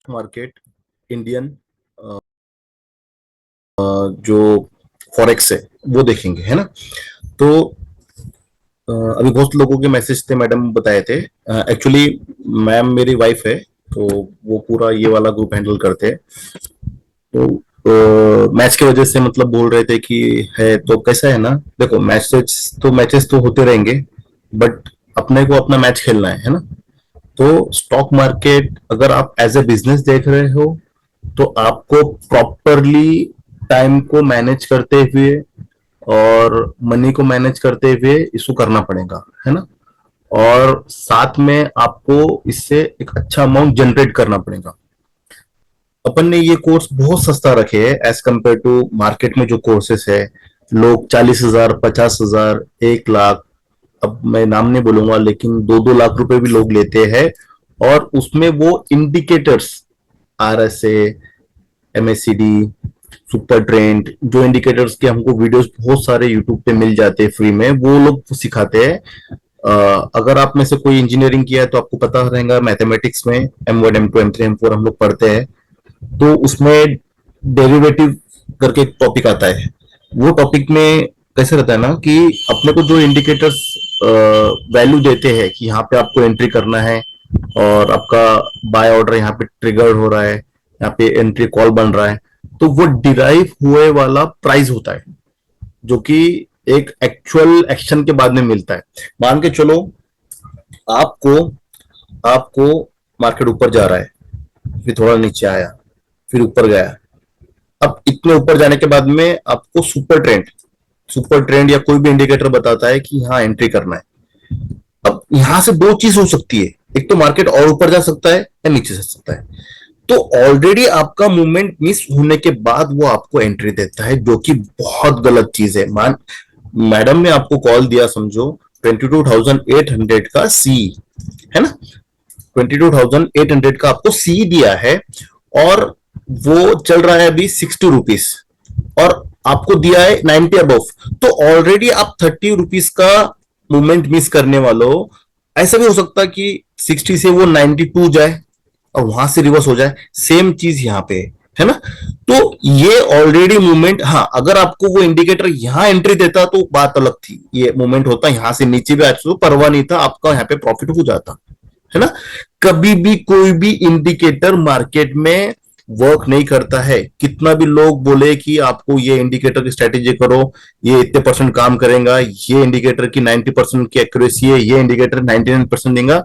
Market, Indian जो forex है वो देखेंगे, है ना। तो अभी बहुत लोगों के मैसेज थे, मैडम बताए थे। एक्चुअली मैम मेरी वाइफ है, तो वो पूरा ये वाला ग्रुप हैंडल करते हैं। तो मैच की वजह से मतलब बोल रहे थे कि है, तो कैसा है ना, देखो मैचेस तो होते रहेंगे, बट अपने को अपना मैच खेलना है ना। तो स्टॉक मार्केट अगर आप एज ए बिजनेस देख रहे हो, तो आपको प्रॉपरली टाइम को मैनेज करते हुए और मनी को मैनेज करते हुए इसको करना पड़ेगा, है ना। और साथ में आपको इससे एक अच्छा अमाउंट जनरेट करना पड़ेगा। अपन ने ये कोर्स बहुत सस्ता रखे है एज कंपेयर टू मार्केट में जो कोर्सेस है। लोग 40,000, 50,000, 1 लाख, अब मैं नाम नहीं बोलूंगा, लेकिन 2-2 लाख रुपए भी लोग लेते हैं। और उसमें वो indicators, RSA, MACD, super trend, जो इंडिकेटर्स के हमको वीडियोस बहुत सारे यूट्यूब पे मिल जाते हैं फ्री में, वो लोग सिखाते हैं। अगर आप में से कोई इंजीनियरिंग किया है तो आपको पता रहेगा, मैथमेटिक्स में M1, M2, M3, M4 हम लोग पढ़ते हैं। तो उसमें डेरिवेटिव करके एक टॉपिक आता है। वो टॉपिक में कैसे रहता है ना कि अपने को जो इंडिकेटर्स वैल्यू देते हैं कि यहाँ पे आपको एंट्री करना है, और आपका बाय ऑर्डर यहाँ पे ट्रिगर हो रहा है, यहाँ पे एंट्री कॉल बन रहा है, तो वो डिराइव हुए वाला प्राइस होता है, जो कि एक एक्चुअल एक्शन के बाद में मिलता है। मान के चलो, आपको आपको मार्केट ऊपर जा रहा है, फिर थोड़ा नीचे आया, फिर ऊपर गया। अब इतने ऊपर जाने के बाद में आपको सुपर ट्रेंड या कोई भी इंडिकेटर बताता है कि हाँ एंट्री करना है। अब यहां से दो चीज हो सकती है, एक तो मार्केट और ऊपर जा सकता है या नीचे जा सकता है। तो ऑलरेडी आपका मूवमेंट मिस होने के बाद वो आपको एंट्री देता है, जो कि बहुत गलत चीज है। मैडम ने आपको कॉल दिया, समझो 22,800 का सी, है ना। 22,800 का आपको सी दिया है, और वो चल रहा है अभी 60 रुपीज, और आपको दिया है 90 अबव। तो ऑलरेडी आप 30 रुपीज का मूवमेंट मिस करने वालों। ऐसा भी हो सकता है कि 60 से वो 92 जाए और वहां से रिवर्स हो जाए। सेम चीज यहाँ पे है ना। तो ये ऑलरेडी मूवमेंट, हाँ अगर आपको वो इंडिकेटर यहां एंट्री देता तो बात अलग थी, ये मूवमेंट होता यहां से नीचे भी, आज तो परवाह नहीं था, आपका यहाँ पे प्रॉफिट हो जाता, है ना। कभी भी कोई भी इंडिकेटर मार्केट में वर्क नहीं करता है। कितना भी लोग बोले कि आपको ये इंडिकेटर की स्ट्रेटेजी करो, ये इतने परसेंट काम करेगा, ये इंडिकेटर की 90% की एक्यूरेसी है, ये इंडिकेटर 99% देगा,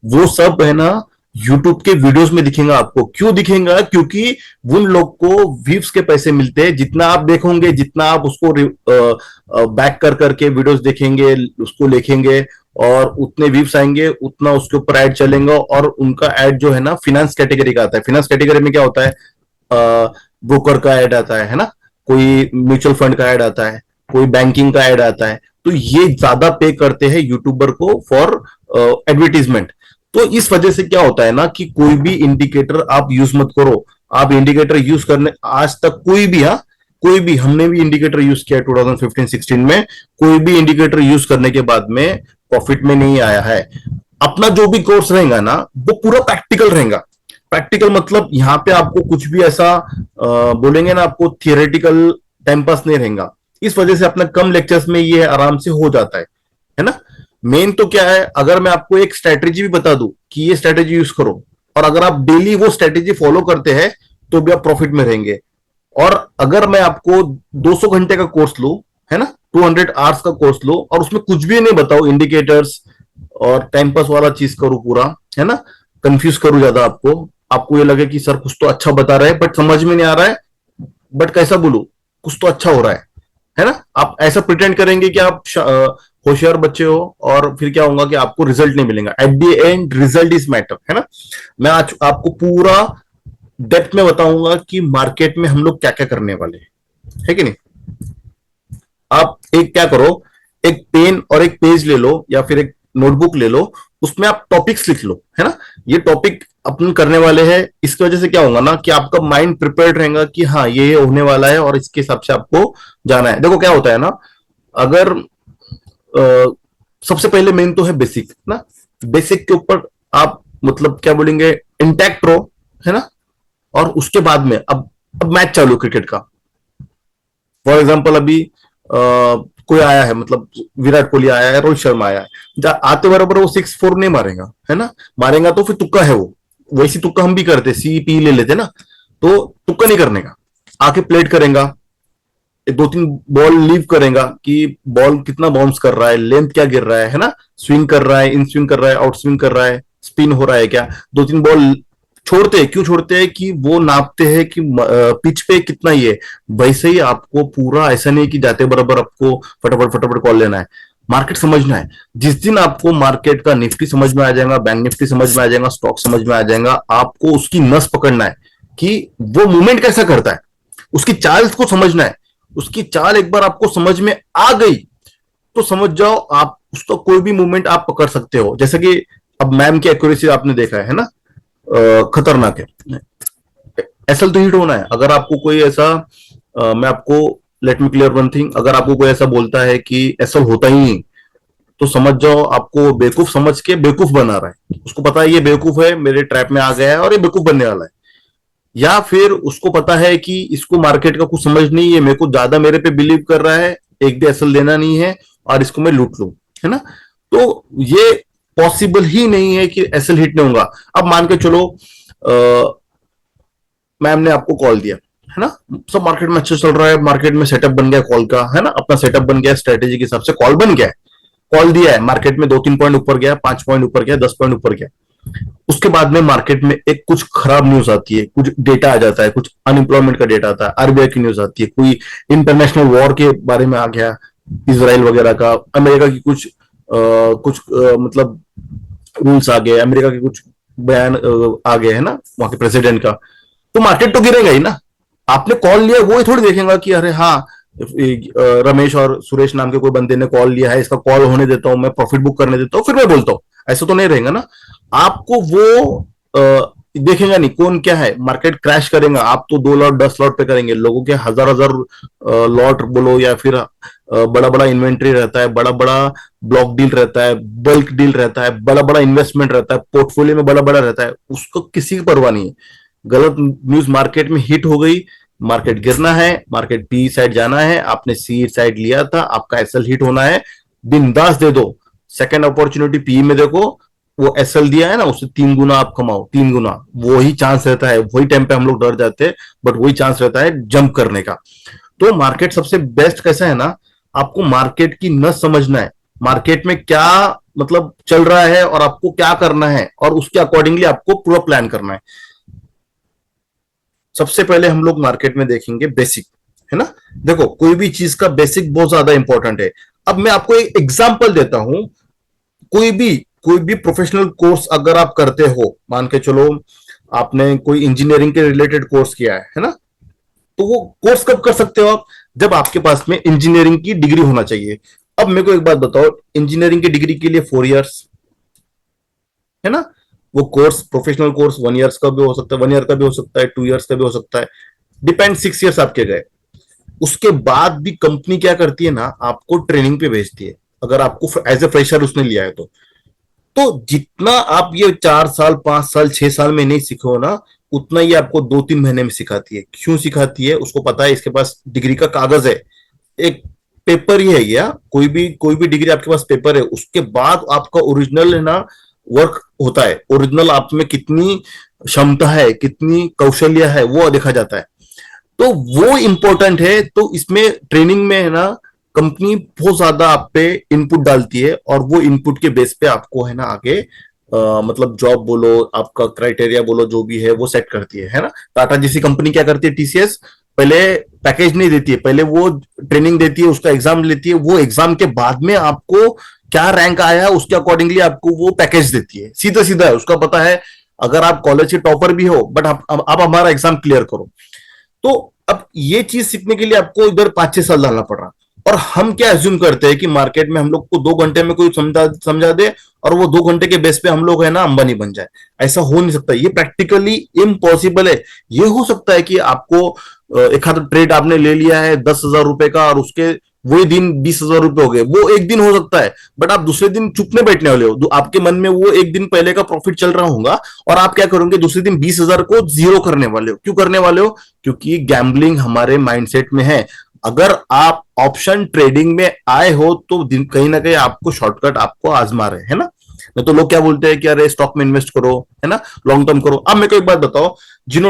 वो सब है ना यूट्यूब के वीडियोस में दिखेगा आपको। क्यों दिखेगा? क्योंकि उन लोग को व्यूज के पैसे मिलते हैं। जितना आप देखोगे, जितना आप उसको बैक कर करके वीडियोस देखेंगे, उसको लिखेंगे, और उतने व्यूज आएंगे, उतना उसके ऊपर ऐड चलेगा। और उनका ऐड जो है ना फिनेंस कैटेगरी का आता है। फिनेंस कैटेगरी में क्या होता है? ब्रोकर का ऐड आता है ना, कोई म्यूचुअल फंड का ऐड आता है, कोई बैंकिंग का ऐड आता है। तो ये ज्यादा पे करते हैं यूट्यूबर को फॉर एडवर्टीजमेंट। तो इस वजह से क्या होता है ना कि कोई भी इंडिकेटर आप यूज मत करो। आप इंडिकेटर यूज करने, आज तक कोई भी, हाँ कोई भी, हमने भी इंडिकेटर यूज किया 2015-16 में, कोई भी इंडिकेटर यूज करने के बाद में प्रॉफिट में नहीं आया है। अपना जो भी कोर्स रहेगा ना, वो पूरा प्रैक्टिकल रहेगा। प्रैक्टिकल मतलब यहाँ पे आपको कुछ भी ऐसा बोलेंगे ना, आपको थियोरेटिकल टाइम पास नहीं रहेगा। इस वजह से अपना कम लेक्चर्स में ये आराम से हो जाता है ना। मेन तो क्या है, अगर मैं आपको एक स्ट्रेटेजी भी बता दूं कि ये स्ट्रेटेजी यूज करो, और अगर आप डेली वो स्ट्रेटेजी फॉलो करते हैं, तो भी आप प्रॉफिट में रहेंगे। और अगर मैं आपको 200 घंटे का कोर्स लू, है ना, 200 आवर्स का कोर्स लो, और उसमें कुछ भी नहीं बताओ, इंडिकेटर्स और टाइम पास वाला चीज करूं पूरा, है ना, कंफ्यूज करूं ज्यादा, आपको ये लगे कि सर कुछ तो अच्छा बता रहे हैं बट समझ में नहीं आ रहा है, बट कैसा बोलूं, कुछ तो अच्छा हो रहा है ना। आप ऐसा प्रिटेंड करेंगे कि आप होशियार बच्चे हो, और फिर क्या होगा कि आपको रिजल्ट नहीं मिलेगा। At the end result is matter, है ना। मैं आज आपको पूरा डेप्थ में बताऊंगा कि मार्केट में हम लोग क्या क्या करने वाले हैं, है कि नहीं। आप एक क्या करो, एक पेन और एक पेज ले लो, या फिर एक नोटबुक ले लो, उसमें आप टॉपिक्स लिख लो, है ना। ये टॉपिक अपन करने वाले हैं, इसकी वजह से क्या होगा ना कि आपका माइंड प्रिपेयर्ड रहेगा कि हाँ ये होने वाला है, और इसके हिसाब से आपको जाना है। देखो क्या होता है ना, अगर सबसे पहले मेन तो है बेसिक ना। बेसिक के ऊपर आप मतलब क्या बोलेंगे, इंटैक्ट रहो, है ना। और उसके बाद में अब मैच चालू क्रिकेट का। फॉर एग्जाम्पल अभी कोई आया है, मतलब विराट कोहली आया है, रोहित शर्मा आया है, आते बराबर वो 6-4 नहीं मारेगा, है ना। मारेगा तो फिर तुक्का है वो, वैसी तुक्का हम भी करते, सी पी ले लेते ना। तो तुक्का नहीं करने का, आके प्लेट करेगा, दो तीन बॉल लीव करेगा कि बॉल कितना बाउंस कर रहा है, लेंथ क्या गिर रहा है ना, स्विंग कर रहा है, इन स्विंग कर रहा है, आउट स्विंग कर रहा है, स्पिन हो रहा है क्या। दो तीन बॉल छोड़ते हैं, क्यों छोड़ते हैं कि वो नापते हैं कि पिच पे कितना ही है। वैसे ही आपको पूरा ऐसा नहीं कि जाते बराबर आपको फटाफट फटाफट कॉल लेना है, मार्केट समझना है। जिस दिन आपको मार्केट का निफ्टी समझ में आ जाएगा, बैंक निफ्टी समझ में आ जाएगा, स्टॉक समझ में आ जाएगा, आपको उसकी नस पकड़ना है कि वो मूवमेंट कैसा करता है, उसकी चाल को समझना है। उसकी चाल एक बार आपको समझ में आ गई तो समझ जाओ आप उसका कोई भी मूवमेंट आप पकड़ सकते हो। जैसे कि अब मैम की एक्यूरेसी आपने देखा है ना, खतरनाक है। एसएल तो हिट होना है। अगर आपको कोई ऐसा मैं आपको let me clear one thing, अगर आपको कोई ऐसा बोलता है कि एसएल होता ही नहीं, तो समझ जाओ आपको बेवकूफ समझ के बेवकूफ बना रहा है। उसको पता है ये बेवकूफ है, मेरे ट्रैप में आ गया है और ये बेवकूफ बनने वाला है। या फिर उसको पता है कि इसको मार्केट का कुछ समझ नहीं है, मेरे को ज्यादा मेरे पे बिलीव कर रहा है, एक भी एसएल देना नहीं है और इसको मैं लूट लूं, है ना। तो ये पॉसिबल ही नहीं है कि एसएल हिट नहीं होगा। अब मान के चलो मैम ने आपको कॉल दिया, है ना, सब मार्केट में अच्छा चल रहा है, मार्केट में सेटअप बन गया कॉल का, है ना, अपना सेटअप बन गया, स्ट्रेटेजी के हिसाब से कॉल बन गया है, कॉल दिया है, मार्केट में 2-3 पॉइंट ऊपर गया, 5 पॉइंट ऊपर गया, 10 पॉइंट ऊपर गया। उसके बाद में मार्केट में एक कुछ खराब न्यूज आती है, कुछ डेटा आ जाता है, कुछ अनएम्प्लॉयमेंट का डेटा आता है, आरबीआई की न्यूज आती है, कोई इंटरनेशनल वॉर के बारे में आ गया, इसराइल वगैरह का, अमेरिका की मतलब रूल्स आ गए, अमेरिका के कुछ बयान आ गए, है ना, वहां के प्रेसिडेंट का। तो मार्केट तो गिरेगा ही ना। आपने कॉल लिया वो ही थोड़ी देखेगा कि अरे हाँ, रमेश और सुरेश नाम के कोई बंदे ने कॉल लिया है, इसका कॉल होने देता हूं, मैं प्रॉफिट बुक करने देता हूं, फिर मैं बोलता हूं। ऐसा तो नहीं रहेगा ना। आपको वो देखेगा नहीं कौन क्या है, मार्केट क्रैश करेगा, आप तो 2 लॉट 10 लॉट पे करेंगे, लोगों के हजार हजार लॉट बोलो, या फिर बड़ा बड़ा इन्वेंट्री रहता है, बड़ा बड़ा ब्लॉक डील रहता है, बल्क डील रहता है, बड़ा बड़ा इन्वेस्टमेंट रहता है, पोर्टफोलियो में बड़ा बड़ा रहता है, उसको किसी की परवाह नहीं है। गलत न्यूज मार्केट में हिट हो गई, मार्केट गिरना है, मार्केट पी साइड जाना है, आपने सी साइड लिया था, आपका एसएल हिट होना है, बिंदास दे दो। सेकंड अपॉर्चुनिटी पी में देखो, वो एसएल दिया है ना, उससे 3 गुना आप कमाओ, 3 गुना। वही चांस रहता है, वही टाइम पे हम लोग डर जाते हैं, बट वही चांस रहता है जंप करने का। तो मार्केट सबसे बेस्ट कैसा है ना, आपको मार्केट की न समझना है, मार्केट में क्या मतलब चल रहा है और आपको क्या करना है, और उसके अकॉर्डिंगली आपको पूरा प्लान करना है। सबसे पहले हम लोग मार्केट में देखेंगे बेसिक, है ना। देखो कोई भी चीज का बेसिक बहुत ज्यादा इंपॉर्टेंट है। अब मैं आपको एक एग्जांपल देता हूं। कोई भी प्रोफेशनल कोर्स अगर आप करते हो, मान के चलो आपने कोई इंजीनियरिंग के रिलेटेड कोर्स किया है ना, तो वो कोर्स कब कर सकते हो आप, जब आपके पास में इंजीनियरिंग की डिग्री होना चाहिए। अब मेरे को एक बात बताओ, इंजीनियरिंग की डिग्री के लिए 4 इयर्स, है ना। वो कोर्स प्रोफेशनल कोर्स 1 इयर्स का भी हो सकता है, 1 ईयर का भी हो सकता है, 2 इयर्स का भी हो सकता है, डिपेंड। 6 इयर्स आपके गए, उसके बाद भी कंपनी क्या करती है ना, आपको ट्रेनिंग पे भेजती है, अगर आपको एज ए फ्रेशर उसने लिया है तो जितना आप ये 4 साल 5 साल 6 साल में नहीं सीखो ना, उतना ही आपको 2-3 महीने में सिखाती है। क्यों सिखाती है, उसको पता है इसके पास डिग्री का कागज है, एक पेपर ही है गया, कोई भी डिग्री आपके पास पेपर है, उसके बाद आपका ओरिजिनल है ना वर्क होता है, ओरिजिनल आप में कितनी क्षमता है, कितनी कौशल्य है, वो देखा जाता है। तो वो इंपॉर्टेंट है। तो इसमें ट्रेनिंग में है ना, कंपनी बहुत ज्यादा आप पे इनपुट डालती है, और वो इनपुट के बेस पे आपको है ना आगे मतलब जॉब बोलो, आपका क्राइटेरिया बोलो, जो भी है वो सेट करती है ना। टाटा जैसी कंपनी क्या करती है, टीसीएस, पहले पैकेज नहीं देती है, पहले वो ट्रेनिंग देती है, उसका एग्जाम लेती है, वो एग्जाम के बाद में आपको क्या रैंक आया है उसके अकॉर्डिंगली आपको वो पैकेज देती है। सीधा सीधा है, उसका पता है अगर आप कॉलेज के टॉपर भी हो, बट आप हमारा एग्जाम क्लियर करो। तो अब ये चीज सीखने के लिए आपको इधर 5-6 साल डालना पड़ रहा। और हम क्या एज्यूम करते हैं कि मार्केट में हम लोग को 2 घंटे में कोई समझा दे, और वो 2 घंटे के बेस पे हम लोग है ना अंबानी बन जाए। ऐसा हो नहीं सकता, ये प्रैक्टिकली इम्पॉसिबल है। ये हो सकता है कि आपको एक हाथ ट्रेड आपने ले लिया है 10,000 रुपए का, और उसके वही दिन 20,000 रुपए हो गए, वो एक दिन हो सकता है, बट आप दूसरे दिन चुपने बैठने वाले हो, आपके मन में वो एक दिन पहले का प्रॉफिट चल रहा होगा, और आप क्या करोगे, दूसरे दिन 20,000 को जीरो करने वाले हो। क्यों करने वाले हो? क्योंकि गैम्बलिंग हमारे माइंडसेट में है। अगर आप ऑप्शन ट्रेडिंग में आए हो तो कहीं ना कहीं आपको शॉर्टकट आपको आजमा रहे है ना। नहीं तो लोग क्या बोलते हैं कि अरे स्टॉक में इन्वेस्ट करो, है ना, लॉन्ग टर्म करो। अब मेरे को एक बात बताओ, जिन्होंने